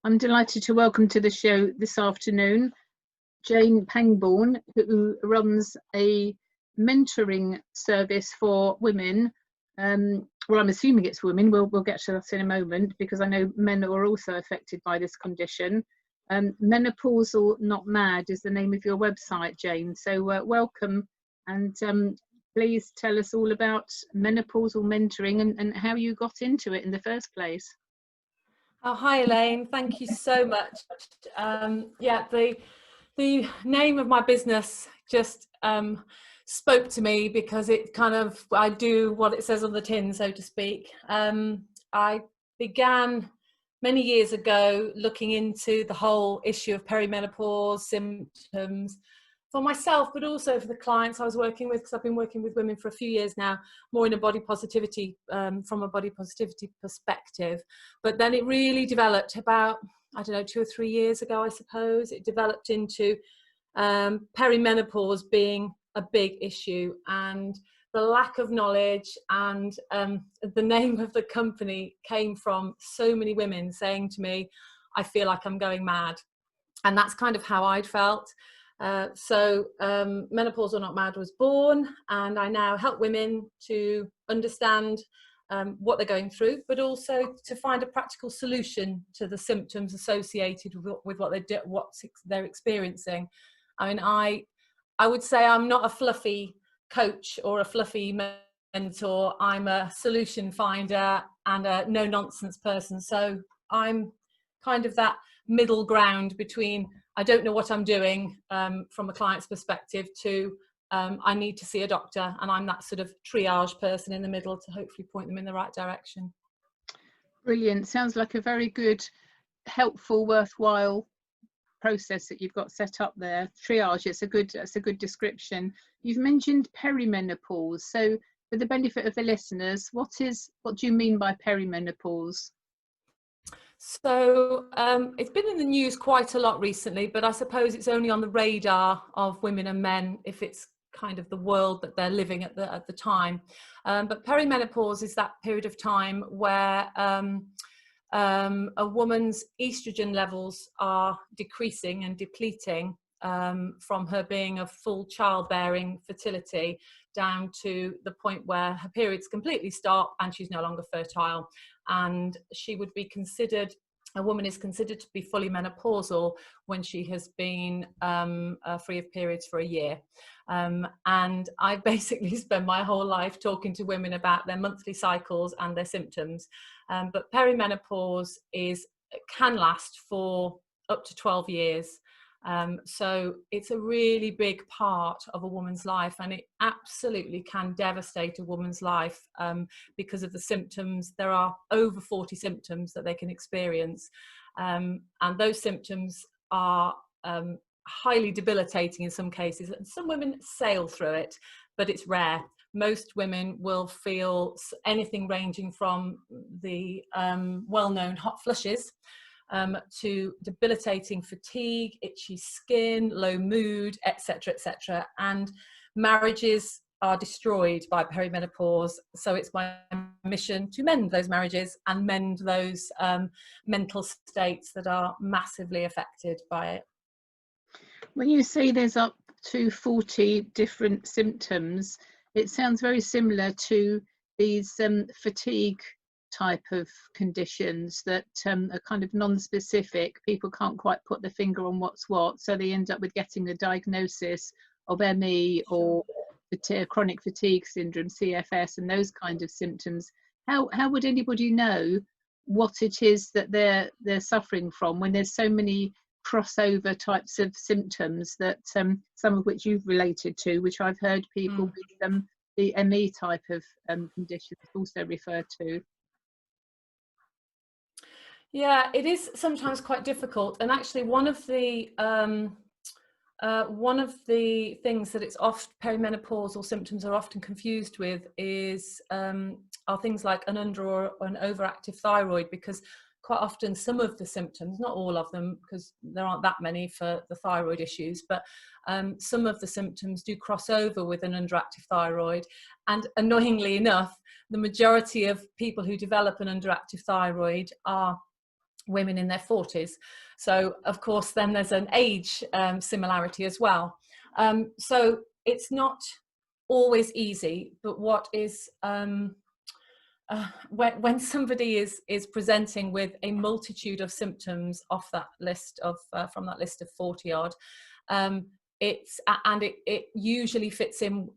I'm delighted to welcome to the show this afternoon Jane Pangbourne, who runs a mentoring service for women. Well, I'm assuming it's women. We'll get to that in a moment, because I know men are also affected by this condition. Menopausal Not Mad is the name of your website, Jane. So welcome, and please tell us all about menopausal mentoring and how you got into it in the first place. Oh, hi Elaine, thank you so much. Yeah, the name of my business just spoke to me, because it kind of, I do what it says on the tin, so to speak. I began many years ago looking into the whole issue of perimenopause symptoms for myself, but also for the clients I was working with, because I've been working with women for a few years now, more in a body positivity, from a body positivity perspective. But then it really developed about, I don't know, 2 or 3 years ago, I suppose. It developed into perimenopause being a big issue, and the lack of knowledge, and the name of the company came from so many women saying to me, I feel like I'm going mad. And that's kind of how I'd felt. So Menopausal Not Mad was born, and I now help women to understand what they're going through, but also to find a practical solution to the symptoms associated with what they're experiencing. I mean, I would say I'm not a fluffy coach or a fluffy mentor. I'm a solution finder and a no-nonsense person. So I'm kind of that middle ground between I don't know what I'm doing from a client's perspective to I need to see a doctor, and I'm that sort of triage person in the middle to hopefully point them in the right direction. Brilliant. Sounds like a very good, helpful, worthwhile process that you've got set up there. Triage, it's a good description. You've mentioned perimenopause. So for the benefit of the listeners, what do you mean by perimenopause? So it's been in the news quite a lot recently, but I suppose it's only on the radar of women and men if it's kind of the world that they're living at the time. But perimenopause is that period of time where a woman's estrogen levels are decreasing and depleting from her being of full childbearing fertility down to the point where her periods completely stop and she's no longer fertile. And she would be considered, a woman is considered to be fully menopausal when she has been free of periods for a year. And I basically spend my whole life talking to women about their monthly cycles and their symptoms. But perimenopause can last for up to 12 years. So it's a really big part of a woman's life, and it absolutely can devastate a woman's life because of the symptoms. There are over 40 symptoms that they can experience, and those symptoms are highly debilitating in some cases. And some women sail through it, but it's rare. Most women will feel anything ranging from the well-known hot flushes to debilitating fatigue, itchy skin, low mood, etc., etc. And marriages are destroyed by perimenopause. So it's my mission to mend those marriages and mend those mental states that are massively affected by it. When you say there's up to 40 different symptoms, it sounds very similar to these fatigue type of conditions that are kind of non-specific. People can't quite put their finger on what's what, so they end up with getting a diagnosis of ME or chronic fatigue syndrome, CFS, and those kind of symptoms. How would anybody know what it is that they're suffering from when there's so many crossover types of symptoms that some of which you've related to, which I've heard people with the ME type of conditions also refer to? Yeah, it is sometimes quite difficult, and actually one of the things that it's perimenopausal symptoms are often confused with is are things like an under or an overactive thyroid, because quite often some of the symptoms, not all of them, because there aren't that many for the thyroid issues, but some of the symptoms do cross over with an underactive thyroid. And annoyingly enough, the majority of people who develop an underactive thyroid are women in their 40s. So of course then there's an age similarity as well. So it's not always easy, but what is when somebody is presenting with a multitude of symptoms off that list of from that list of 40 odd, it usually fits in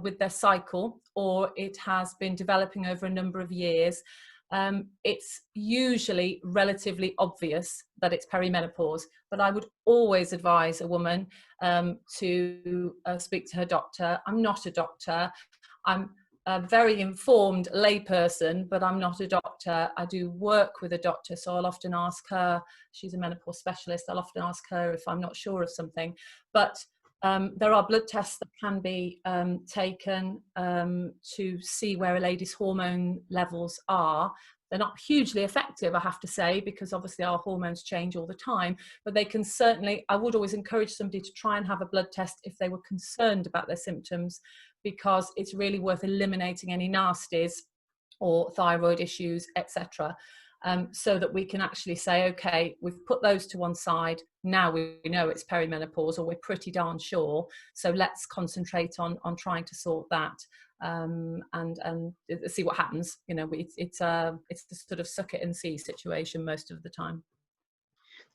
with their cycle, or it has been developing over a number of years. It's usually relatively obvious that it's perimenopause, but I would always advise a woman to speak to her doctor. I'm not a doctor. I'm a very informed layperson, but I'm not a doctor. I do work with a doctor, so I'll often ask her. She's a menopause specialist. I'll often ask her if I'm not sure of something. But there are blood tests that can be taken to see where a lady's hormone levels are. They're not hugely effective, I have to say, because obviously our hormones change all the time, but they can certainly, I would always encourage somebody to try and have a blood test if they were concerned about their symptoms, because it's really worth eliminating any nasties or thyroid issues, etc. So that we can actually say, okay, we've put those to one side, now we know it's perimenopause, or we're pretty darn sure, so let's concentrate on trying to sort that, and see what happens. You know, it's the sort of suck it and see situation most of the time.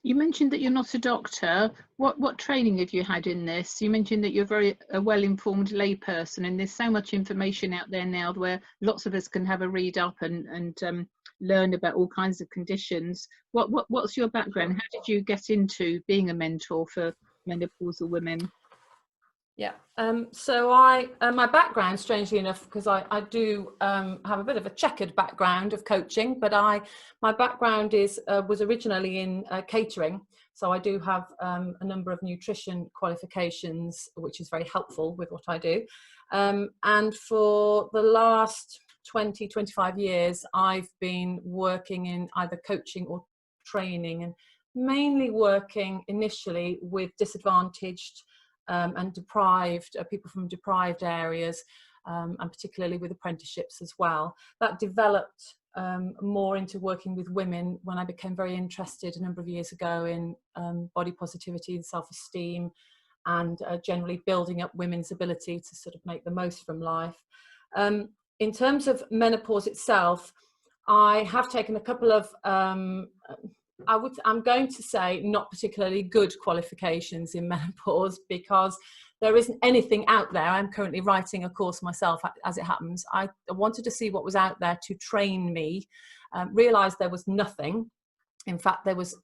You mentioned that you're not a doctor. What training have you had in this? You mentioned that you're a well-informed layperson, and there's so much information out there now where lots of us can have a read up and learn about all kinds of conditions. What's your background? How did you get into being a mentor for menopausal women? Yeah, so my background, strangely enough, because I do have a bit of a checkered background of coaching, but my background was originally in catering, so I do have a number of nutrition qualifications, which is very helpful with what I do. And for the last 25 years, I've been working in either coaching or training, and mainly working initially with disadvantaged and deprived people from deprived areas, and particularly with apprenticeships as well. That developed more into working with women when I became very interested a number of years ago in body positivity and self-esteem, and generally building up women's ability to sort of make the most from life. In terms of menopause itself, I have taken a couple of I'm going to say not particularly good qualifications in menopause, because there isn't anything out there. I'm currently writing a course myself, as it happens. I wanted to see what was out there to train me, realised there was nothing. In fact, there was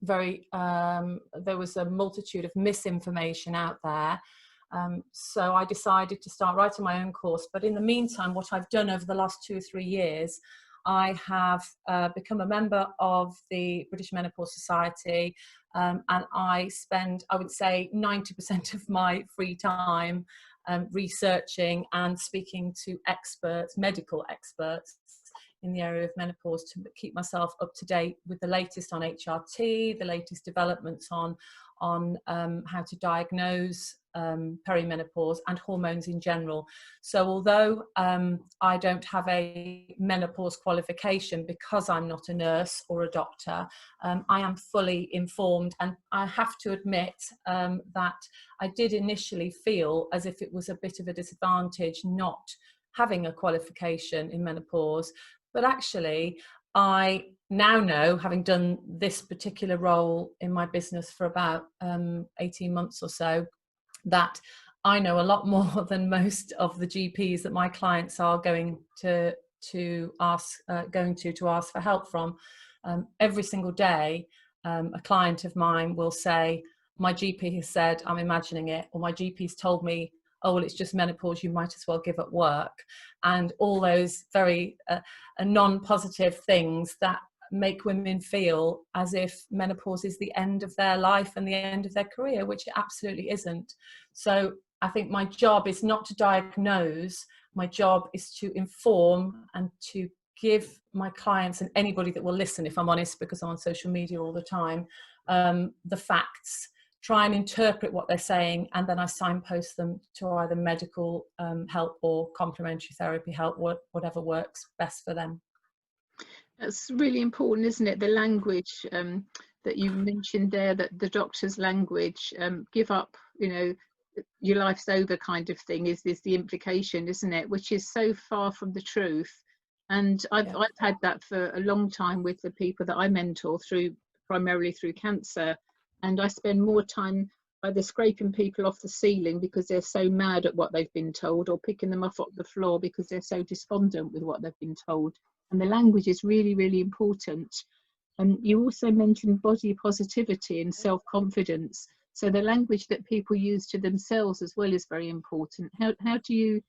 a multitude of misinformation out there. So I decided to start writing my own course. But in the meantime, what I've done over the last 2 or 3 years, I have become a member of the British Menopause Society, and I spend, I would say, 90% of my free time researching and speaking to experts, medical experts in the area of menopause, to keep myself up to date with the latest on HRT, the latest developments on how to diagnose perimenopause and hormones in general. So although I don't have a menopause qualification, because I'm not a nurse or a doctor, I am fully informed, and I have to admit that I did initially feel as if it was a bit of a disadvantage not having a qualification in menopause, but actually I now know, having done this particular role in my business for about 18 months or so, that I know a lot more than most of the GPs that my clients are going to ask for help from. Every single day, a client of mine will say, my GP has said I'm imagining it, or my GP's told me, oh, well, it's just menopause, you might as well give up work. And all those very non-positive things that make women feel as if menopause is the end of their life and the end of their career, which it absolutely isn't. So I think my job is not to diagnose, my job is to inform and to give my clients, and anybody that will listen, if I'm honest, because I'm on social media all the time, the facts, try and interpret what they're saying, and then I signpost them to either medical help or complementary therapy help, whatever works best for them. That's really important, isn't it? The language that you mentioned there, that the doctor's language, give up, you know, your life's over kind of thing is the implication, isn't it? Which is so far from the truth. And I've had that for a long time with the people that I mentor primarily through cancer. And I spend more time either scraping people off the ceiling because they're so mad at what they've been told, or picking them off the floor because they're so despondent with what they've been told. And the language is really, really important. And you also mentioned body positivity and self-confidence. So the language that people use to themselves as well is very important. How do you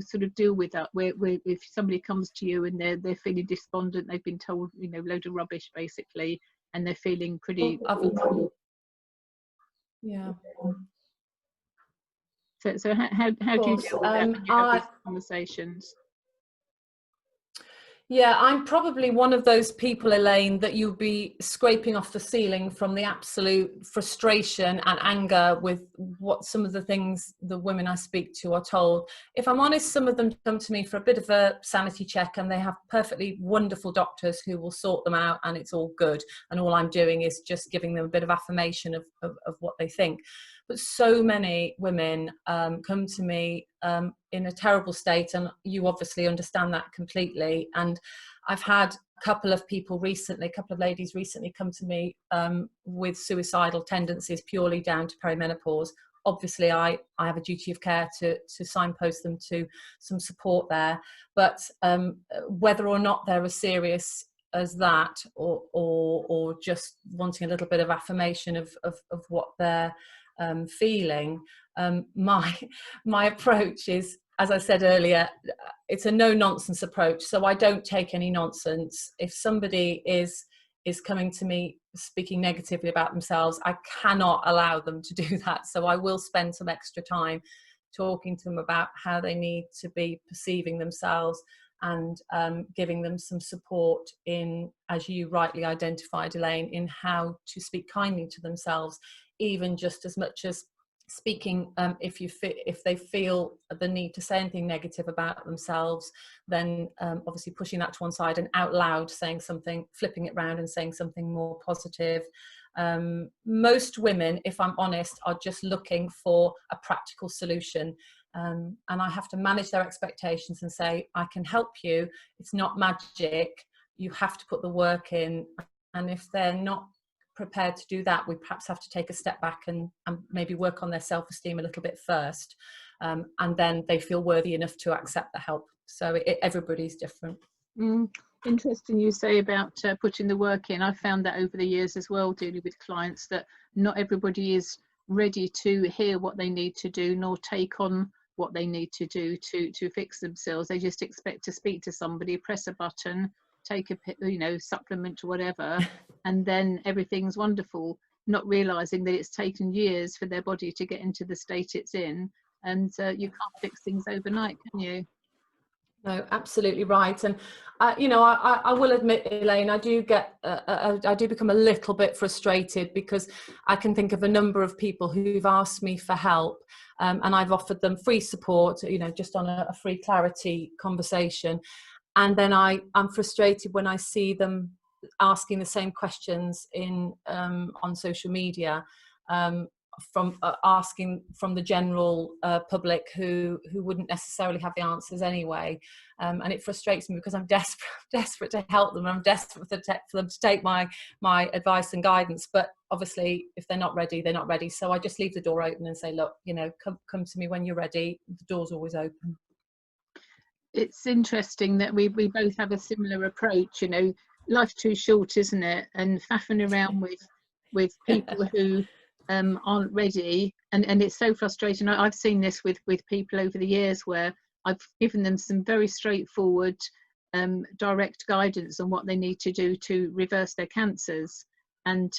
sort of deal with that? Where if somebody comes to you and they're feeling despondent, they've been told, you know, load of rubbish basically, and they're feeling pretty awful. Yeah. So how do you deal with that when you have these conversations? Yeah, I'm probably one of those people, Elaine, that you'll be scraping off the ceiling from the absolute frustration and anger with what some of the things the women I speak to are told. If I'm honest, some of them come to me for a bit of a sanity check, and they have perfectly wonderful doctors who will sort them out, and it's all good. And all I'm doing is just giving them a bit of affirmation of what they think. But so many women come to me in a terrible state, and you obviously understand that completely. And I've had a couple of ladies recently come to me with suicidal tendencies purely down to perimenopause. Obviously, I have a duty of care to signpost them to some support there. But whether or not they're as serious as that, or just wanting a little bit of affirmation of what they're feeling, my approach is, as I said earlier, it's a no nonsense approach. So I don't take any nonsense. If somebody is coming to me speaking negatively about themselves, I cannot allow them to do that. So I will spend some extra time talking to them about how they need to be perceiving themselves, and giving them some support in, as you rightly identified, Elaine, in how to speak kindly to themselves, even just as much as speaking, if they feel the need to say anything negative about themselves, then obviously pushing that to one side and out loud saying something, flipping it around and saying something more positive. Most women, if I'm honest, are just looking for a practical solution. And I have to manage their expectations and say, I can help you. It's not magic. You have to put the work in. And if they're not prepared to do that, we perhaps have to take a step back and maybe work on their self-esteem a little bit first. And then they feel worthy enough to accept the help. So everybody's different. Interesting you say about putting the work in. I found that over the years as well, dealing with clients, that not everybody is ready to hear what they need to do, nor take on what they need to do to fix themselves. They just expect to speak to somebody, press a button, take a supplement or whatever, and then everything's wonderful, not realizing that it's taken years for their body to get into the state it's in. And you can't fix things overnight, can you? No, absolutely right. And I will admit, Elaine, I do become a little bit frustrated, because I can think of a number of people who've asked me for help, and I've offered them free support, just on a free clarity conversation. And then I'm frustrated when I see them asking the same questions on social media, from asking from the general public who wouldn't necessarily have the answers anyway, and it frustrates me, because I'm desperate to help them. I'm desperate for them to take my advice and guidance, but obviously if they're not ready, they're not ready. So I just leave the door open and say, look, come to me when you're ready. The door's always open. It's interesting that we both have a similar approach. Life's too short, isn't it? And faffing around with people who aren't ready, and it's so frustrating. I've seen this with people over the years, where I've given them some very straightforward direct guidance on what they need to do to reverse their cancers. And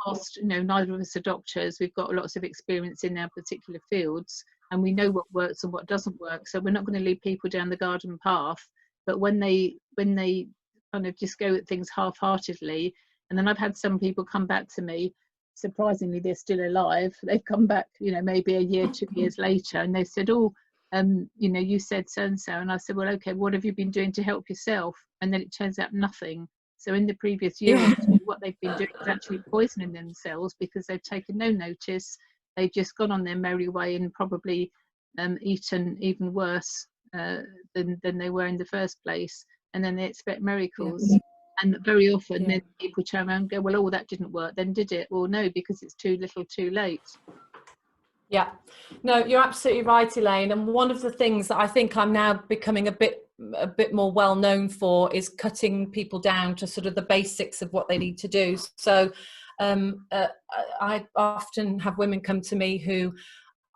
whilst neither of us are doctors, we've got lots of experience in our particular fields, and we know what works and what doesn't work. So we're not going to lead people down the garden path. But when they kind of just go at things half-heartedly, and then I've had some people come back to me, surprisingly they're still alive, they've come back maybe a year, 2 years later, and they said, you know, you said so and so, and I said, well, okay, what have you been doing to help yourself? And then it turns out nothing. So in the previous year or Yeah. two, what they've been doing is actually poisoning themselves, because they've taken no notice. They've just gone on their merry way and probably eaten even worse than they were in the first place. And then they expect miracles. Yeah. And very often Yeah. then people turn around and go, well, oh, that didn't work, then did it? Well, no, because it's too little too late. Yeah, no, you're absolutely right, Elaine. And one of the things that I think I'm now becoming a bit more well known for is cutting people down to sort of the basics of what they need to do. So I often have women come to me who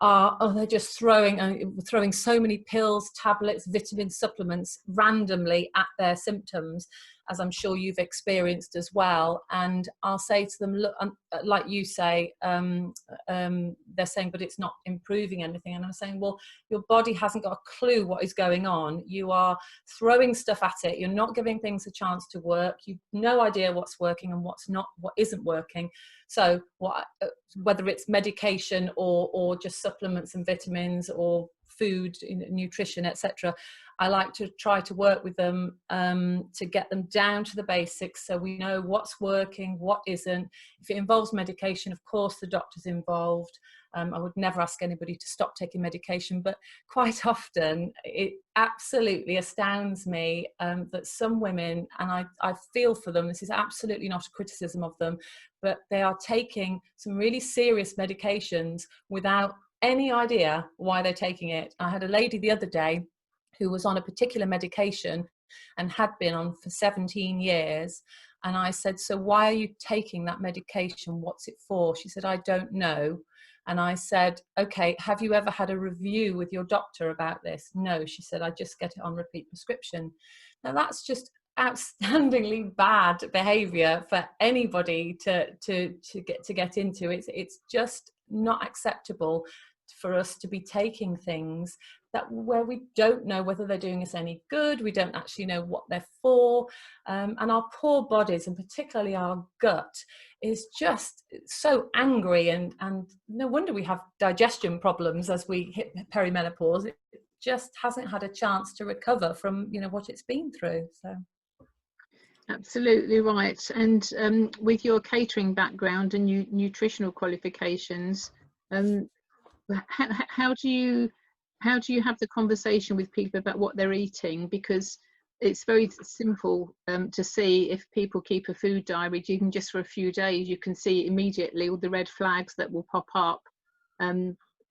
are, they're just throwing so many pills, tablets, vitamin supplements randomly at their symptoms, as I'm sure you've experienced as well. And I'll say to them, look, like you say, they're saying, but it's not improving anything. And I'm saying, well, your body hasn't got a clue what is going on. You are throwing stuff at it. You're not giving things a chance to work. You've no idea what's working and what's not, what isn't working. So whether it's medication or just supplements and vitamins or food, nutrition, etc., I like to try to work with them to get them down to the basics, so we know what's working, what isn't. If it involves medication, of course the doctor's involved. I would never ask anybody to stop taking medication, but quite often it absolutely astounds me that some women, and I feel for them, this is absolutely not a criticism of them, but they are taking some really serious medications without any idea why they're taking it. I had a lady the other day who was on a particular medication and had been on for 17 years. And I said, so why are you taking that medication? What's it for? She said, I don't know. And I said, okay, have you ever had a review with your doctor about this? No, she said, I just get it on repeat prescription. Now that's just outstandingly bad behavior for anybody to get into. It's just not acceptable for us to be taking things where we don't know whether they're doing us any good. We don't actually know what they're for, and our poor bodies, and particularly our gut, is just so angry, and no wonder we have digestion problems as we hit perimenopause. It just hasn't had a chance to recover from what it's been through. So absolutely right. And with your catering background and nutritional qualifications, how do you have the conversation with people about what they're eating? Because it's very simple to see if people keep a food diary. Even just for a few days, you can see immediately all the red flags that will pop up.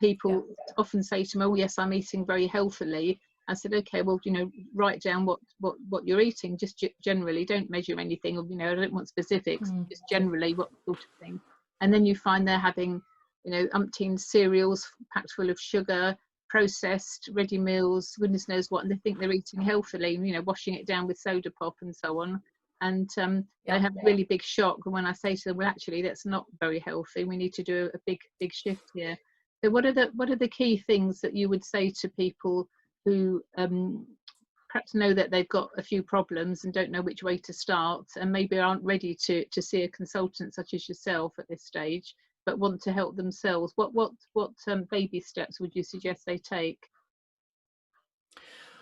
People often say to me, oh yes, I'm eating very healthily. I said, okay, well, write down what you're eating, just generally. Don't measure anything, or I don't want specifics, just generally what sort of thing. And then you find they're having umpteen cereals packed full of sugar, processed ready meals, goodness knows what, and they think they're eating healthily, washing it down with soda pop and so on. And they have a really big shock when I say to them, well, actually that's not very healthy, we need to do a big shift here. So what are the key things that you would say to people who perhaps know that they've got a few problems and don't know which way to start, and maybe aren't ready to see a consultant such as yourself at this stage, but want to help themselves? What baby steps would you suggest they take?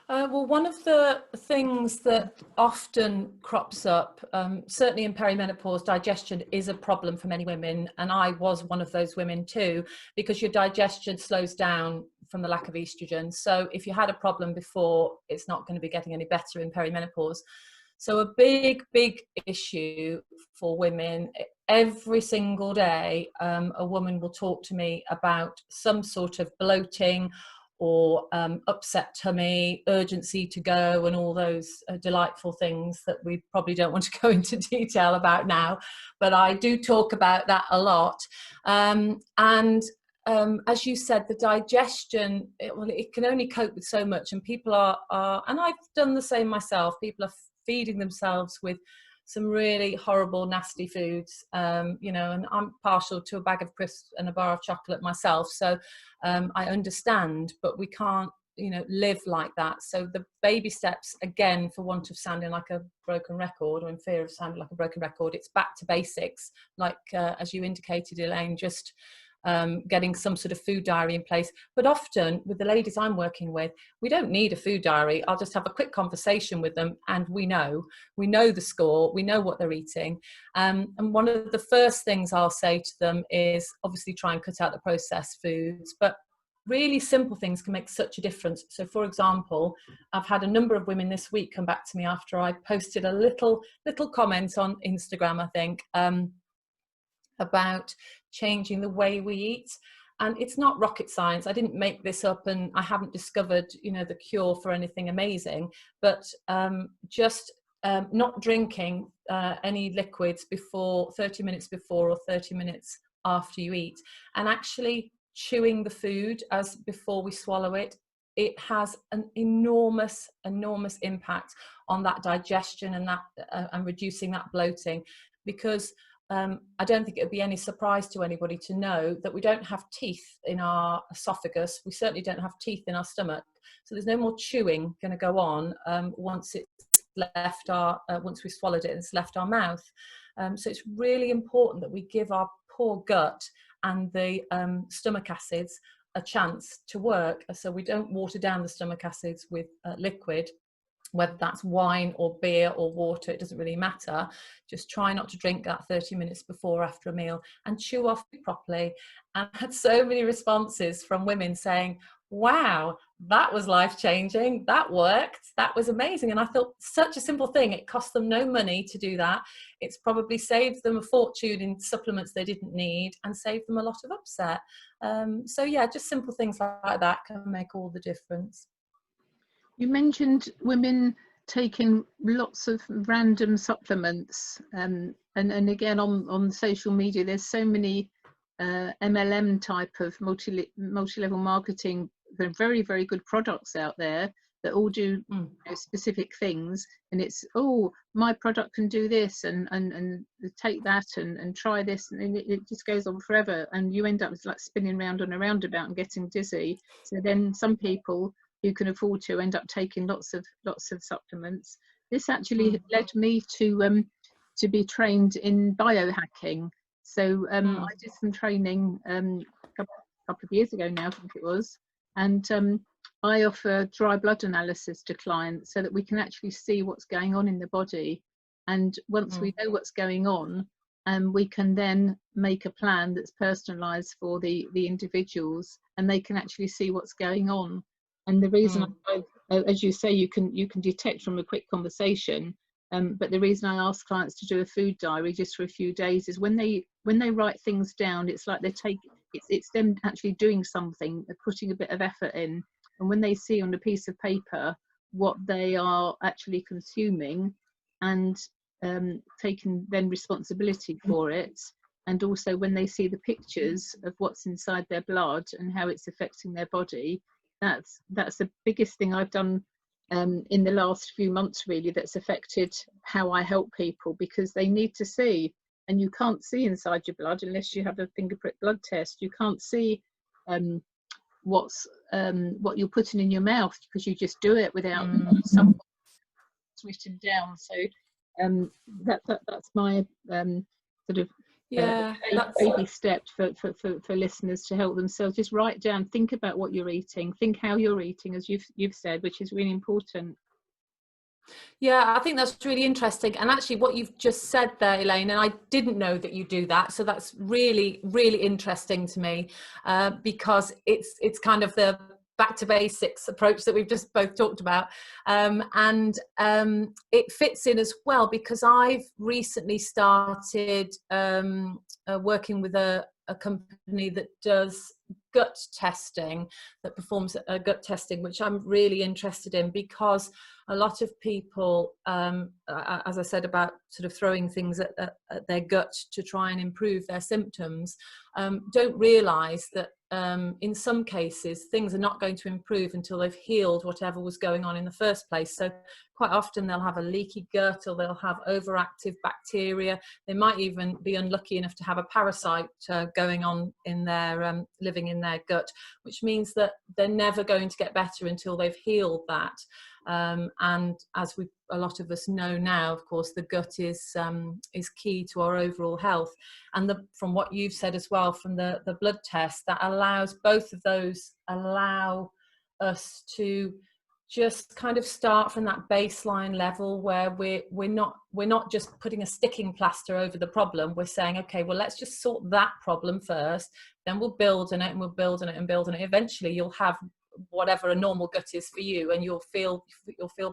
Well, one of the things that often crops up, certainly in perimenopause, digestion is a problem for many women, and I was one of those women too, because your digestion slows down from the lack of estrogen. So if you had a problem before, it's not going to be getting any better in perimenopause. So a big issue for women, every single day, a woman will talk to me about some sort of bloating or upset tummy, urgency to go, and all those delightful things that we probably don't want to go into detail about now, but I do talk about that a lot. As you said, the digestion, it can only cope with so much, and people are, and I've done the same myself, people are feeding themselves with some really horrible, nasty foods, and I'm partial to a bag of crisps and a bar of chocolate myself, so I understand, but we can't live like that. So the baby steps, again, for want of sounding like a broken record, or in fear of sounding like a broken record, it's back to basics, like as you indicated, Elaine, just getting some sort of food diary in place. But often with the ladies I'm working with, we don't need a food diary. I'll just have a quick conversation with them, and we know the score, we know what they're eating. And one of the first things I'll say to them is obviously try and cut out the processed foods, but really simple things can make such a difference. So for example, I've had a number of women this week come back to me after I posted a little comment on Instagram, I think, about changing the way we eat. And it's not rocket science. I didn't make this up, and I haven't discovered, the cure for anything amazing, but just not drinking any liquids before 30 minutes before or 30 minutes after you eat, and actually chewing the food as before we swallow it. It has an enormous impact on that digestion and that and reducing that bloating, because I don't think it would be any surprise to anybody to know that we don't have teeth in our esophagus. We certainly don't have teeth in our stomach. So there's no more chewing going to go on once it's left our, once we've swallowed it and it's left our mouth. So it's really important that we give our poor gut and the stomach acids a chance to work. So we don't water down the stomach acids with liquid, whether that's wine or beer or water, it doesn't really matter. Just try not to drink that 30 minutes before or after a meal, and chew off properly. And I had so many responses from women saying, wow, that was life-changing, that worked, that was amazing. And I thought, such a simple thing, it cost them no money to do that. It's probably saved them a fortune in supplements they didn't need, and saved them a lot of upset. So yeah, just simple things like that can make all the difference. You mentioned women taking lots of random supplements, and again on social media there's so many MLM type of multi-level marketing, very, very good products out there that all do specific things, and it's, oh, my product can do this, and take that and try this, and it just goes on forever, and you end up like spinning round on a roundabout and getting dizzy. So then some people who can afford to end up taking lots of supplements. This actually led me to be trained in biohacking. So I did some training a couple of years ago now, I think it was, and I offer dry blood analysis to clients so that we can actually see what's going on in the body. And once we know what's going on, we can then make a plan that's personalised for the individuals, and they can actually see what's going on. And the reason, as you say, you can detect from a quick conversation. But the reason I ask clients to do a food diary just for a few days is when they write things down, it's like it's them actually doing something, putting a bit of effort in. And when they see on a piece of paper what they are actually consuming, and taking then responsibility for it, and also when they see the pictures of what's inside their blood and how it's affecting their body, that's the biggest thing I've done in the last few months, really, that's affected how I help people, because they need to see, and you can't see inside your blood unless you have a finger prick blood test. You can't see what you're putting in your mouth, because you just do it without something written down. So that's my sort of baby step for listeners to help themselves. Just write down, think about what you're eating, think how you're eating, as you've said, which is really important. Yeah, I think that's really interesting. And actually what you've just said there, Elaine, and I didn't know that you do that, so that's really, really interesting to me, because it's kind of the back to basics approach that we've just both talked about, and it fits in as well, because I've recently started working with a company that does gut testing, that performs gut testing, which I'm really interested in, because a lot of people, as I said about sort of throwing things at their gut to try and improve their symptoms, don't realise that in some cases things are not going to improve until they've healed whatever was going on in the first place. So quite often they'll have a leaky gut, or they'll have overactive bacteria. They might even be unlucky enough to have a parasite going on in their living in their gut, which means that they're never going to get better until they've healed that. And as a lot of us know now, of course, the gut is key to our overall health. And from what you've said as well, from the blood test, that allows both of those allow us to just kind of start from that baseline level where we're not just putting a sticking plaster over the problem. We're saying, okay, well, let's just sort that problem first, then we'll build on it, and we'll build on it and build on it. Eventually you'll have whatever a normal gut is for you, and you'll feel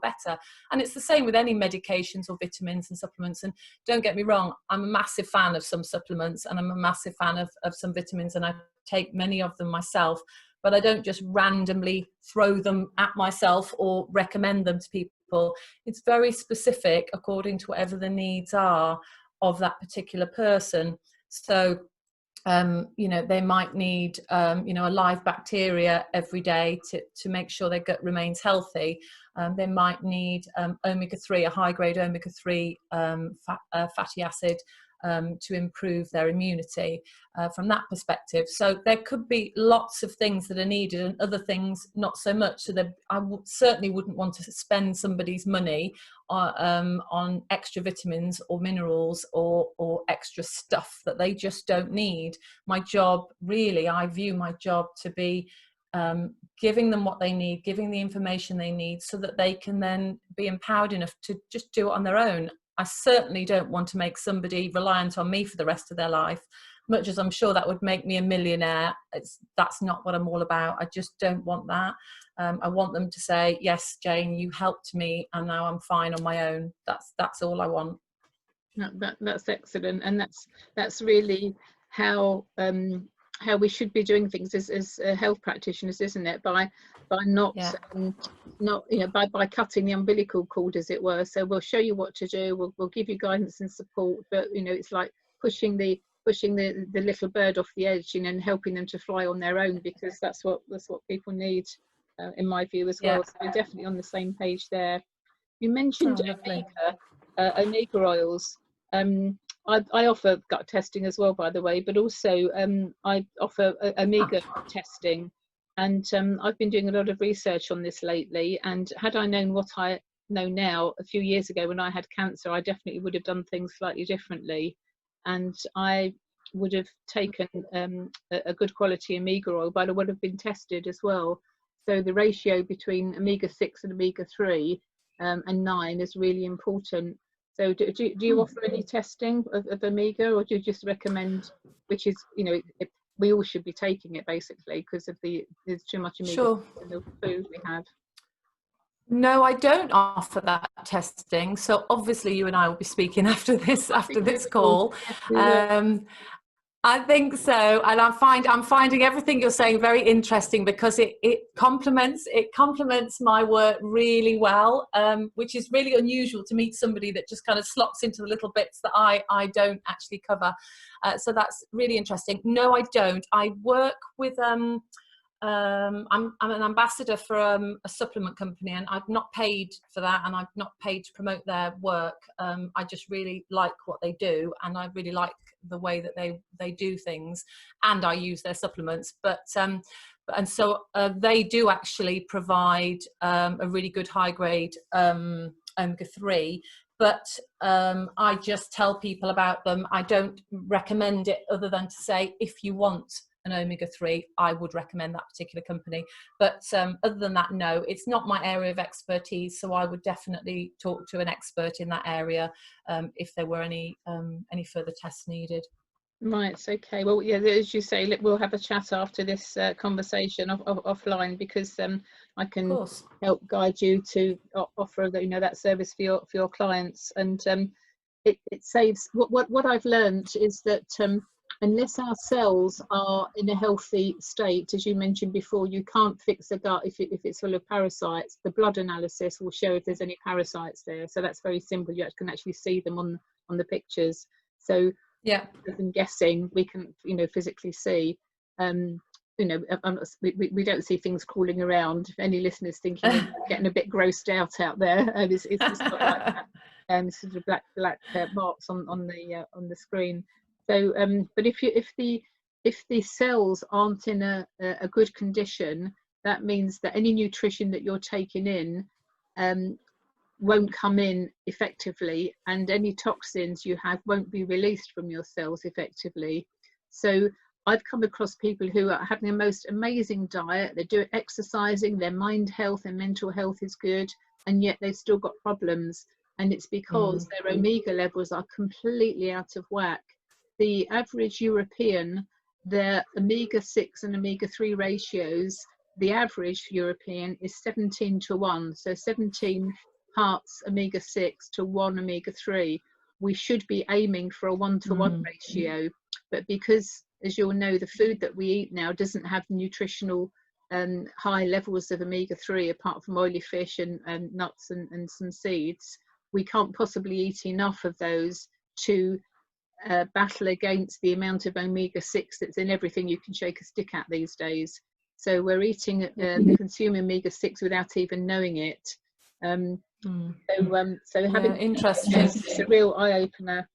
better. And it's the same with any medications or vitamins and supplements. And don't get me wrong, I'm a massive fan of some supplements, and I'm a massive fan of some vitamins, and I take many of them myself, but I don't just randomly throw them at myself or recommend them to people. It's very specific according to whatever the needs are of that particular person. So they might need a live bacteria every day to make sure their gut remains healthy. They might need omega-3, a high-grade omega-3 fatty acid to improve their immunity from that perspective. So there could be lots of things that are needed and other things not so much. So I certainly wouldn't want to spend somebody's money on extra vitamins or minerals or extra stuff that they just don't need. My job, really, I view my job to be giving them what they need, giving the information they need, so that they can then be empowered enough to just do it on their own. I certainly don't want to make somebody reliant on me for the rest of their life, much as I'm sure that would make me a millionaire. That's not what I'm all about. I just don't want that. I want them to say, yes, Jane, you helped me, and now I'm fine on my own. That's all I want. That's excellent, and that's really how we should be doing things as health practitioners, isn't it? By not by cutting the umbilical cord, as it were. So we'll show you what to do, we'll give you guidance and support, but it's like pushing the little bird off the edge, and helping them to fly on their own, because that's what people need, in my view as well. So we're definitely on the same page there. You mentioned omega oils. I offer gut testing as well, by the way, but also I offer omega testing, and I've been doing a lot of research on this lately. And had I known what I know now a few years ago when I had cancer, I definitely would have done things slightly differently, and I would have taken a good quality omega oil, but it would have been tested as well. So the ratio between omega-6 and omega-3 and 9 is really important. So do you offer any testing of omega, or do you just recommend, which is, we all should be taking it basically, because of there's too much omega in the food we have? No, I don't offer that testing. So obviously you and I will be speaking after this call. I think so, and I'm finding everything you're saying very interesting, because it complements my work really well, which is really unusual to meet somebody that just kind of slots into the little bits that I don't actually cover. So that's really interesting. No, I don't. I work with I'm an ambassador for a supplement company, and I've not paid for that, and I've not paid to promote their work. I just really like what they do, and I really like the way that they do things, and I use their supplements. But they do actually provide a really good high grade omega-3. But I just tell people about them. I don't recommend it, other than to say, if you want an omega-3, I would recommend that particular company. But other than that, no, it's not my area of expertise. So I would definitely talk to an expert in that area if there were any further tests needed. Right, okay. Well, yeah, as you say, we'll have a chat after this conversation offline, because I can help guide you to offer that service for your clients. And it saves, what I've learned is that unless our cells are in a healthy state, as you mentioned before, you can't fix a gut if it's full of parasites. The blood analysis will show if there's any parasites there. So that's very simple. You can actually see them on the pictures. So rather than guessing, we can physically see. We don't see things crawling around. If any listeners thinking getting a bit grossed out there, it's just not like that. Sort of black marks on the screen. So, but if the cells aren't in a good condition, that means that any nutrition that you're taking in won't come in effectively, and any toxins you have won't be released from your cells effectively. So I've come across people who are having the most amazing diet, they're doing exercising, their mind health and mental health is good, and yet they've still got problems. And it's because their omega levels are completely out of whack. The average European, their omega-6 and omega-3 ratios, the average European is 17:1. So 17 parts omega-6 to 1 omega-3. We should be aiming for a 1:1 ratio. But because, as you'll know, the food that we eat now doesn't have nutritional high levels of omega-3 apart from oily fish and nuts and some seeds, we can't possibly eat enough of those to battle against the amount of omega-6 that's in everything you can shake a stick at these days. So we're eating, consuming omega-6 without even knowing it. So having interesting. it's a real eye-opener.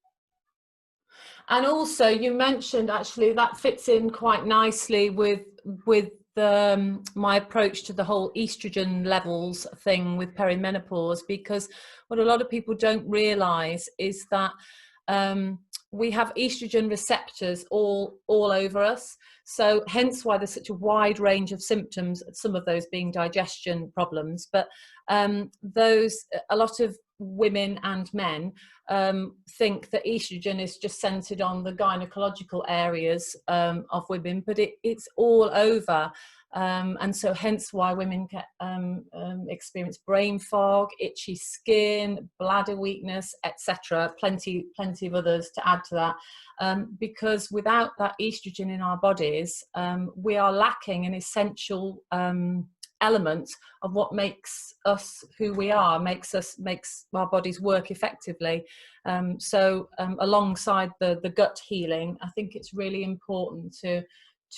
And also, you mentioned, actually, that fits in quite nicely with my approach to the whole estrogen levels thing with perimenopause, because what a lot of people don't realize is that we have estrogen receptors all over us. So hence why there's such a wide range of symptoms, some of those being digestion problems. But a lot of women and men think that estrogen is just centered on the gynecological areas of women, but it's all over. And so hence why women get, experience brain fog, itchy skin, bladder weakness, etc. Plenty of others to add to that, because without that estrogen in our bodies, we are lacking an essential element of what makes us who we are, makes our bodies work effectively. So alongside the gut healing, I think it's really important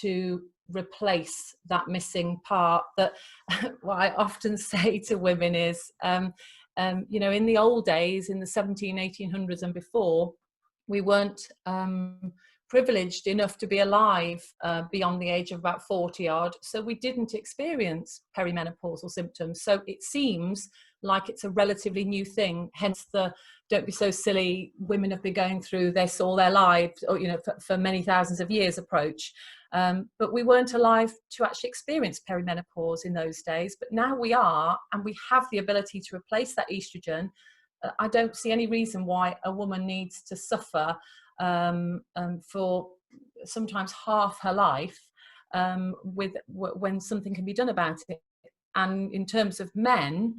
to replace that missing part. That what I often say to women is, you know, in the old days, in the 1800s and before, we weren't privileged enough to be alive beyond the age of about 40 odd, so we didn't experience perimenopausal symptoms. So it seems like it's a relatively new thing, hence the "don't be so silly, women have been going through this all their lives," or, you know, for many thousands of years approach. But we weren't alive to actually experience perimenopause in those days, but now we are, and we have the ability to replace that estrogen. I don't see any reason why a woman needs to suffer for sometimes half her life when something can be done about it. And in terms of men,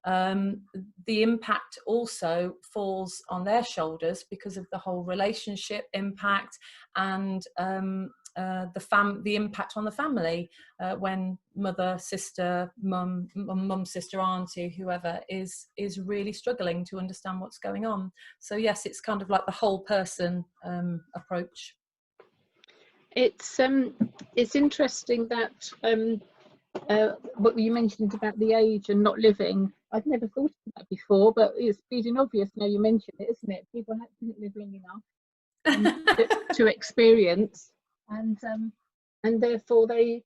the impact also falls on their shoulders because of the whole relationship impact and the impact on the family when mother, sister, mum, sister, auntie, whoever is really struggling to understand what's going on. So yes, it's kind of like the whole person approach. It's interesting that what you mentioned about the age and not living. I've never thought of that before, but it's bleeding obvious now you mention it, isn't it? People didn't live long enough to experience, and therefore they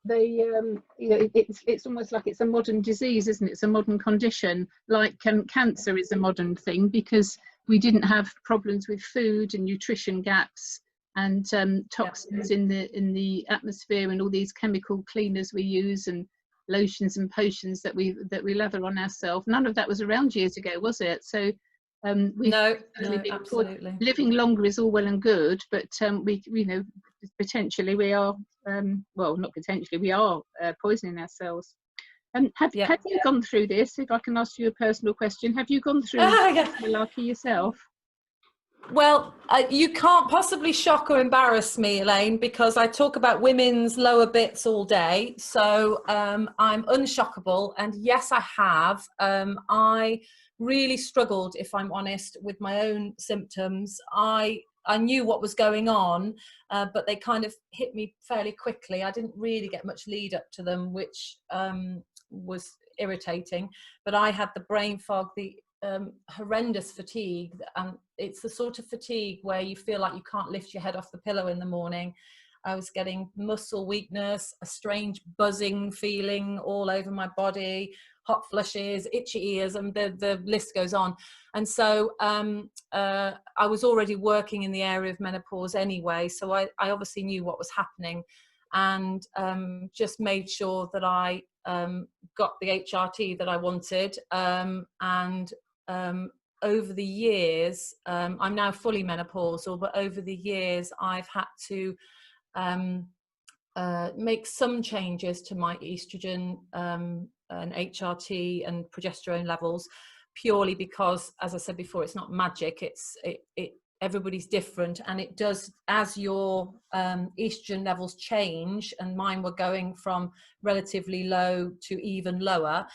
you know, it's almost like it's a modern disease, isn't it? It's a modern condition, like cancer is a modern thing, because we didn't have problems with food and nutrition gaps and toxins in the atmosphere and all these chemical cleaners we use and lotions and potions that we lather on ourselves. None of that was around years ago, was it? So no, absolutely. Living longer is all well and good, but we, you know, potentially we are well, not potentially, we are poisoning ourselves. Have you gone through this? If I can ask you a personal question, have you gone through malarkey yourself? Well, you can't possibly shock or embarrass me, Elaine, because I talk about women's lower bits all day. So I'm unshockable. And yes, I have. I really struggled, if I'm honest, with my own symptoms. I knew what was going on, but they kind of hit me fairly quickly. I didn't really get much lead up to them, which was irritating. But I had the brain fog, the horrendous fatigue, and it's the sort of fatigue where you feel like you can't lift your head off the pillow in the morning. I was getting muscle weakness, a strange buzzing feeling all over my body, hot flushes, itchy ears, and the list goes on. And so I was already working in the area of menopause anyway, so I obviously knew what was happening, and just made sure that I got the HRT that I wanted. Over the years, I'm now fully menopausal, but over the years I've had to make some changes to my estrogen and HRT and progesterone levels, purely because, as I said before, it's not magic. Everybody's different, and it does, as your estrogen levels change, and mine were going from relatively low to even lower.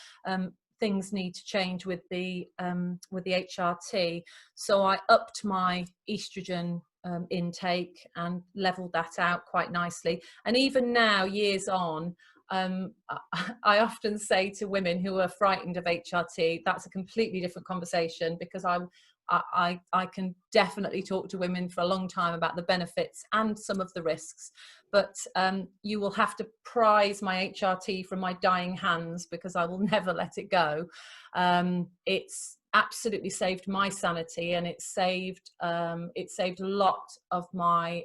Things need to change with the HRT. So I upped my estrogen intake and leveled that out quite nicely. And even now, years on, I often say to women who are frightened of HRT, that's a completely different conversation, because I can definitely talk to women for a long time about the benefits and some of the risks, but you will have to prize my HRT from my dying hands, because I will never let it go. It's absolutely saved my sanity, and it saved a lot of my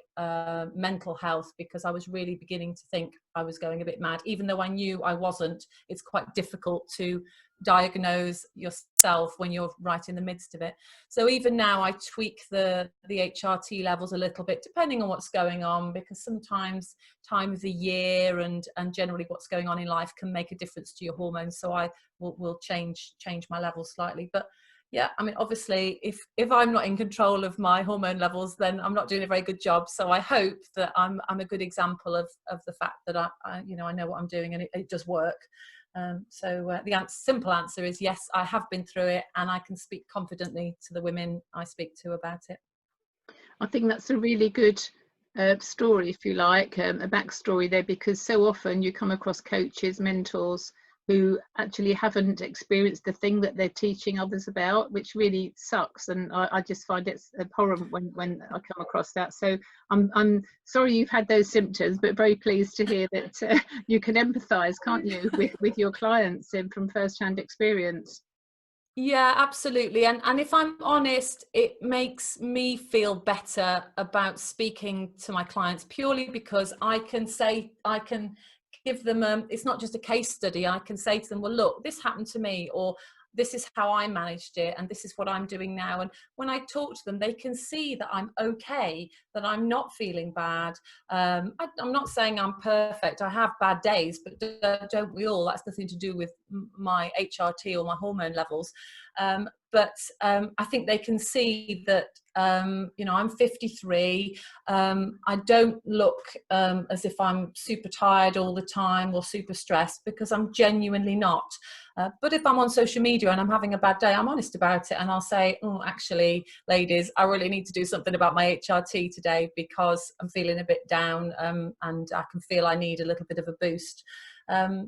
mental health, because I was really beginning to think I was going a bit mad, even though I knew I wasn't. It's quite difficult to diagnose yourself when you're right in the midst of it. So even now I tweak the HRT levels a little bit, depending on what's going on, because sometimes time of the year and generally what's going on in life can make a difference to your hormones. So I will change my levels slightly. But yeah, I mean, obviously, if I'm not in control of my hormone levels, then I'm not doing a very good job. So I hope that I'm a good example of the fact that I know what I'm doing, and it does work. So the simple answer is yes, I have been through it, and I can speak confidently to the women I speak to about it. I think that's a really good story, if you like, a backstory there, because so often you come across coaches, mentors who actually haven't experienced the thing that they're teaching others about, which really sucks. And I just find it's abhorrent when I come across that. So I'm sorry you've had those symptoms, but very pleased to hear that you can empathise, can't you, with your clients from first-hand experience. Yeah, absolutely. And if I'm honest, it makes me feel better about speaking to my clients, purely because I can give them, it's not just a case study. I can say to them, well, look, this happened to me, or this is how I managed it, and this is what I'm doing now. And when I talk to them, they can see that I'm okay, that I'm not feeling bad. I'm not saying I'm perfect. I have bad days, but don't we all? That's nothing to do with my HRT or my hormone levels. But I think they can see that, I'm 53. I don't look as if I'm super tired all the time or super stressed, because I'm genuinely not. But if I'm on social media and I'm having a bad day, I'm honest about it, and I'll say, oh, actually, ladies, I really need to do something about my HRT today, because I'm feeling a bit down, and I can feel I need a little bit of a boost.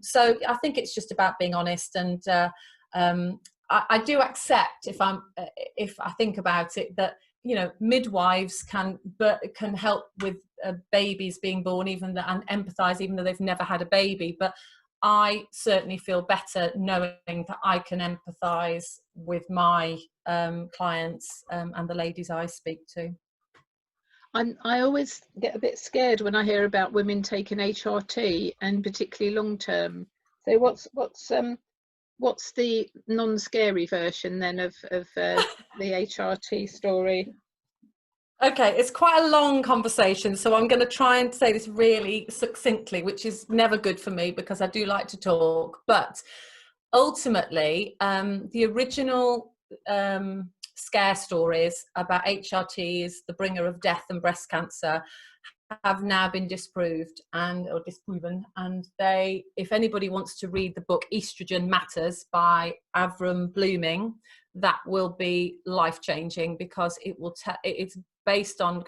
So I think it's just about being honest, and I do accept, if I think about it, that midwives can help with babies being born, and empathise even though they've never had a baby. But I certainly feel better knowing that I can empathise with my clients and the ladies I speak to. I always get a bit scared when I hear about women taking HRT, and particularly long term. So what's the non-scary version then of the HRT story? Okay, it's quite a long conversation, so I'm going to try and say this really succinctly, which is never good for me because I do like to talk. But ultimately, the original scare stories about HRT is the bringer of death and breast cancer have now been disproven. And if anybody wants to read the book Estrogen Matters by Avram Blooming, that will be life-changing, because it's based on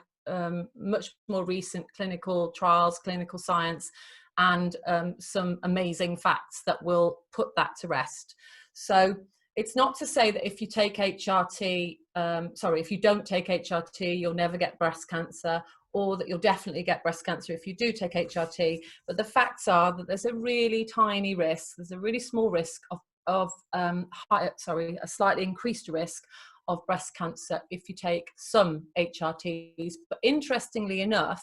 much more recent clinical trials, clinical science, and some amazing facts that will put that to rest. So it's not to say that if you take HRT, if you don't take HRT, you'll never get breast cancer, or that you'll definitely get breast cancer if you do take HRT. But the facts are that there's a really tiny risk, there's a really small risk of a slightly increased risk of breast cancer if you take some HRTs. But interestingly enough,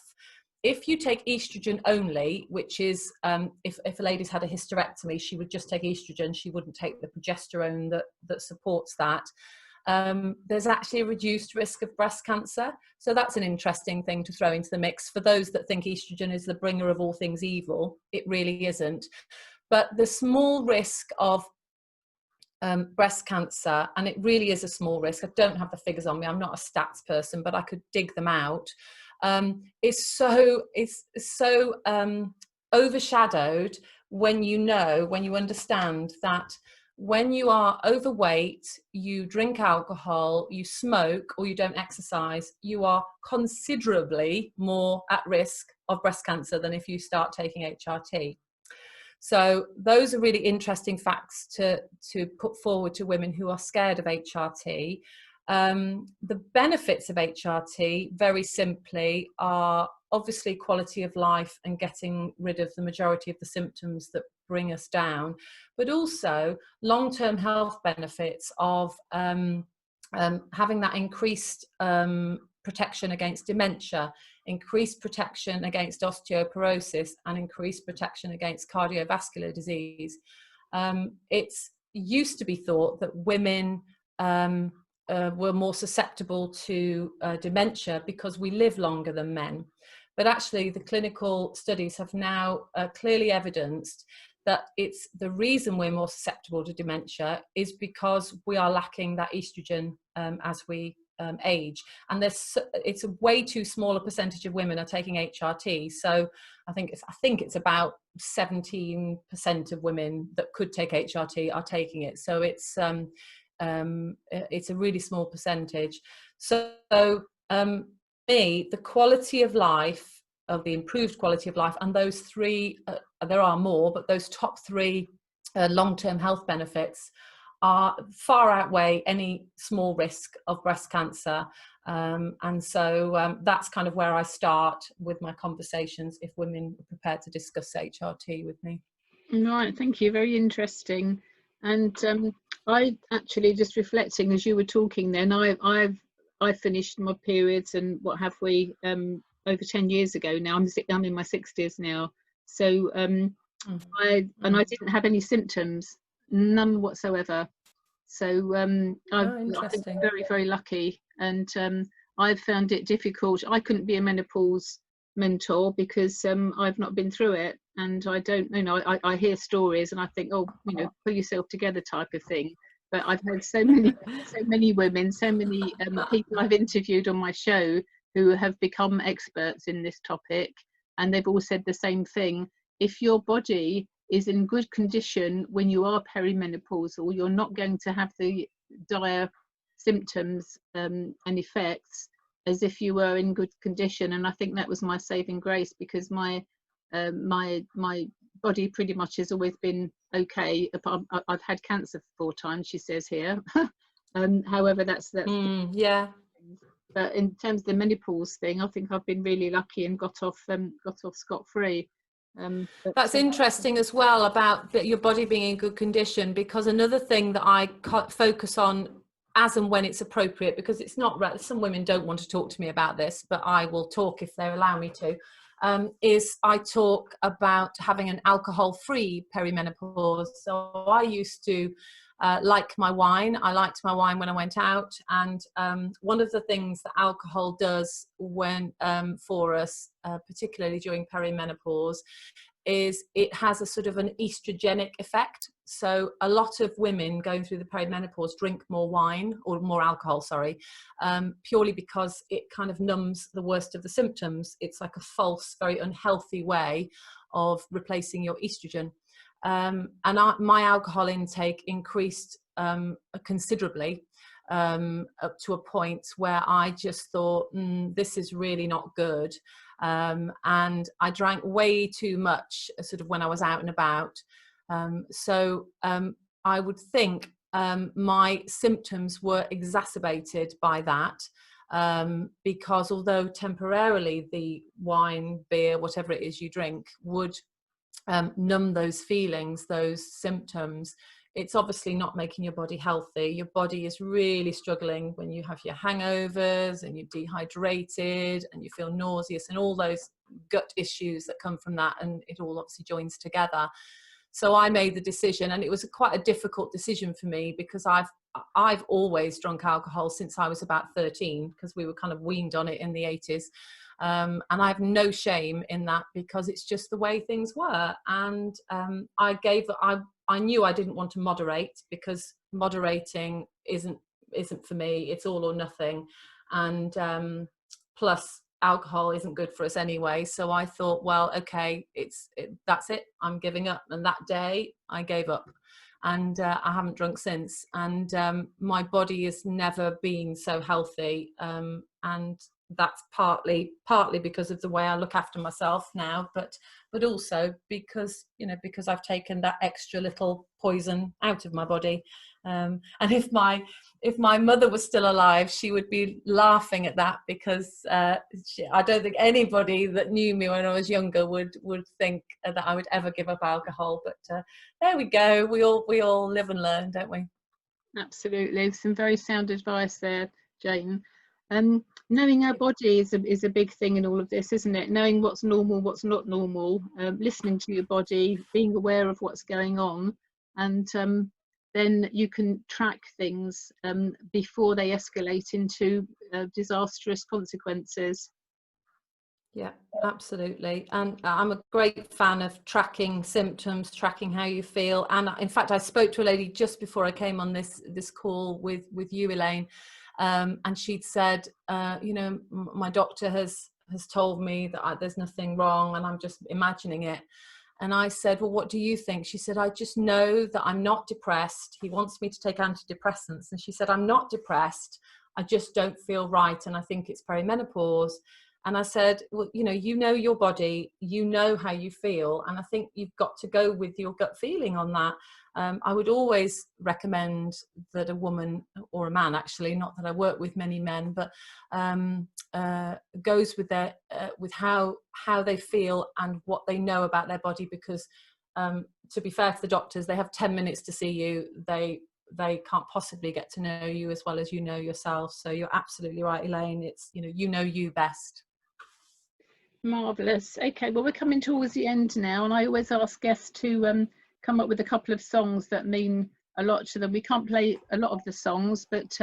if you take estrogen only, which is if a lady's had a hysterectomy, she would just take estrogen, she wouldn't take the progesterone that supports that. There's actually a reduced risk of breast cancer. So that's an interesting thing to throw into the mix. For those that think estrogen is the bringer of all things evil, it really isn't. But the small risk of breast cancer, and it really is a small risk, I don't have the figures on me, I'm not a stats person, but I could dig them out, is so overshadowed when you understand that when you are overweight, you drink alcohol, you smoke, or you don't exercise, you are considerably more at risk of breast cancer than if you start taking HRT. So those are really interesting facts to put forward to women who are scared of HRT. The benefits of HRT, very simply, are obviously quality of life and getting rid of the majority of the symptoms that bring us down, but also long-term health benefits of having that increased protection against dementia, increased protection against osteoporosis, and increased protection against cardiovascular disease. It's used to be thought that women were more susceptible to dementia because we live longer than men. But actually, the clinical studies have now clearly evidenced that it's the reason we're more susceptible to dementia is because we are lacking that estrogen as we age, and it's a way too small a percentage of women are taking HRT. So I think it's about 17% of women that could take HRT are taking it. So it's a really small percentage. So the quality of life, of the improved quality of life, and those three, there are more, but those top three long-term health benefits far outweigh any small risk of breast cancer. And so that's kind of where I start with my conversations if women are prepared to discuss HRT with me. Right, thank you, very interesting. And I actually, just reflecting as you were talking then, I finished my periods and what have we over 10 years ago now. I'm in my 60s now, so I didn't have any symptoms, none whatsoever. So I think I'm very, very lucky, and I've found it difficult. I couldn't be a menopause mentor because I've not been through it, and I don't, I hear stories and I think, oh, pull yourself together type of thing. But I've had so many women, so many people I've interviewed on my show who have become experts in this topic, and they've all said the same thing. If your body is in good condition when you are perimenopausal, you're not going to have the dire symptoms and effects as if you were in good condition. And I think that was my saving grace, because my body pretty much has always been okay. I've had cancer 4 times, she says here. However, that's yeah. But in terms of the menopause thing, I think I've been really lucky and got off scot-free. That's interesting as well about your body being in good condition, because another thing that I focus on as and when it's appropriate, because it's not, some women don't want to talk to me about this, but I will talk if they allow me to, is I talk about having an alcohol-free perimenopause. So I used to like my wine. I liked my wine when I went out, and one of the things that alcohol does for us, particularly during perimenopause, is it has a sort of an estrogenic effect. So a lot of women going through the perimenopause drink more wine, or more alcohol, sorry, purely because it kind of numbs the worst of the symptoms. It's like a false, very unhealthy way of replacing your estrogen. And my alcohol intake increased considerably, up to a point where I just thought, this is really not good. And I drank way too much sort of when I was out and about. So I would think my symptoms were exacerbated by that, because although temporarily the wine, beer, whatever it is you drink would numb those feelings, those symptoms, it's obviously not making your body healthy. Your body is really struggling when you have your hangovers and you're dehydrated and you feel nauseous and all those gut issues that come from that, and it all obviously joins together. So I made the decision, and it was quite a difficult decision for me, because I've always drunk alcohol since I was about 13, because we were kind of weaned on it in the 80s. And I have no shame in that, because it's just the way things were. And I knew I didn't want to moderate, because moderating isn't for me. It's all or nothing. And plus alcohol isn't good for us anyway. So I thought, well, okay, that's it. I'm giving up. And that day I gave up. And I haven't drunk since. And my body has never been so healthy. And that's partly because of the way I look after myself now, but also because I've taken that extra little poison out of my body. And if my mother was still alive, she would be laughing at that, because I don't think anybody that knew me when I was younger would think that I would ever give up alcohol. But there we go. We all live and learn, don't we? Absolutely. Some very sound advice there, Jane. Knowing our body is a big thing in all of this, isn't it? Knowing what's normal, what's not normal, listening to your body, being aware of what's going on, and then you can track things before they escalate into disastrous consequences. Yeah, absolutely. And I'm a great fan of tracking symptoms, tracking how you feel. And in fact, I spoke to a lady just before I came on this call with you, Elaine, and she'd said, my doctor has told me that there's nothing wrong and I'm just imagining it. And I said, well, what do you think? She said, I just know that I'm not depressed. He wants me to take antidepressants. And she said, I'm not depressed. I just don't feel right. And I think it's perimenopause. And I said, well, you know your body, you know how you feel. And I think you've got to go with your gut feeling on that. I would always recommend that a woman, or a man actually, not that I work with many men, but goes with with how they feel and what they know about their body. Because to be fair to the doctors, they have 10 minutes to see you. They can't possibly get to know you as well as you know yourself. So you're absolutely right, Elaine. It's, you know you best. Marvellous. Okay, well, we're coming towards the end now, and I always ask guests to come up with a couple of songs that mean a lot to them. We can't play a lot of the songs, but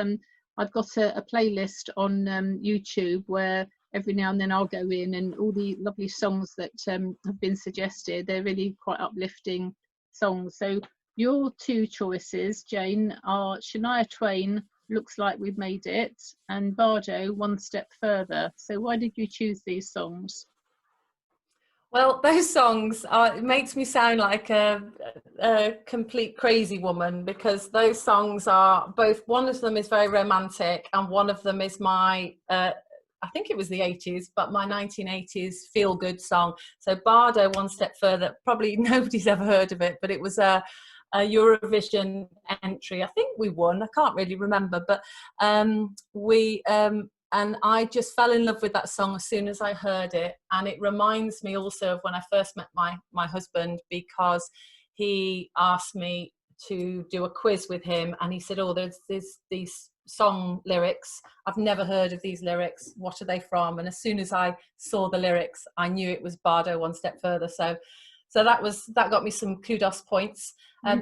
I've got a playlist on YouTube where every now and then I'll go in, and all the lovely songs that have been suggested, they're really quite uplifting songs. So your two choices, Jane, are Shania Twain, Looks Like We've Made It, and Bardo, One Step Further. So why did you choose these songs? Well, those songs it makes me sound like a complete crazy woman, because those songs are both, one of them is very romantic and one of them is my, I think it was the 80s, but my 1980s feel-good song. So Bardo, One Step Further, probably nobody's ever heard of it, but it was a Eurovision entry. I think we won, I can't really remember, but and I just fell in love with that song as soon as I heard it. And it reminds me also of when I first met my husband, because he asked me to do a quiz with him, and he said, oh, there's these song lyrics. I've never heard of these lyrics. What are they from? And as soon as I saw the lyrics, I knew it was Bardo, One Step Further. So that got me some kudos points.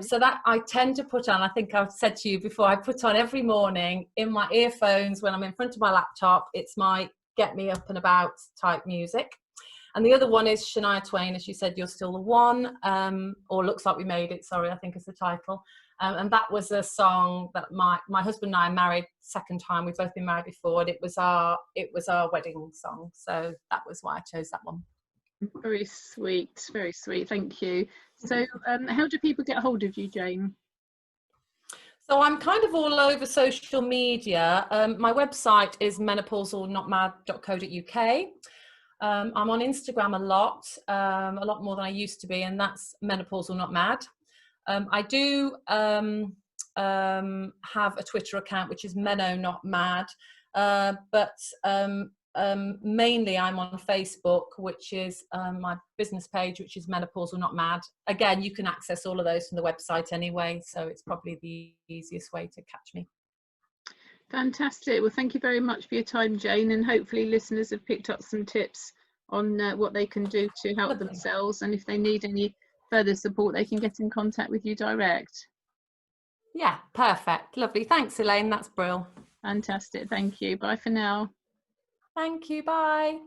So that I tend to put on, I think I've said to you before, I put on every morning in my earphones when I'm in front of my laptop. It's my get me up and about type music. And the other one is Shania Twain, as you said, You're Still the One, or Looks Like We Made It, sorry, I think is the title. And that was a song that my husband and I married second time. We've both been married before, and it was our wedding song. So that was why I chose that one. Very sweet, very sweet. Thank you. So how do people get hold of you, Jane? So I'm kind of all over social media. My website is menopausalnotmad.co.uk. I'm on Instagram a lot more than I used to be, and that's menopausal not mad. I do have a Twitter account, which is Meno Not Mad, but mainly I'm on Facebook, which is my business page, which is Menopausal Not Mad. Again, you can access all of those from the website anyway, so it's probably the easiest way to catch me. Fantastic. Well, thank you very much for your time, Jane, and hopefully listeners have picked up some tips on what they can do to help themselves, and if they need any further support they can get in contact with you direct. Yeah, perfect. Lovely. Thanks, Elaine. That's brilliant. Fantastic. Thank you. Bye for now. Thank you. Bye.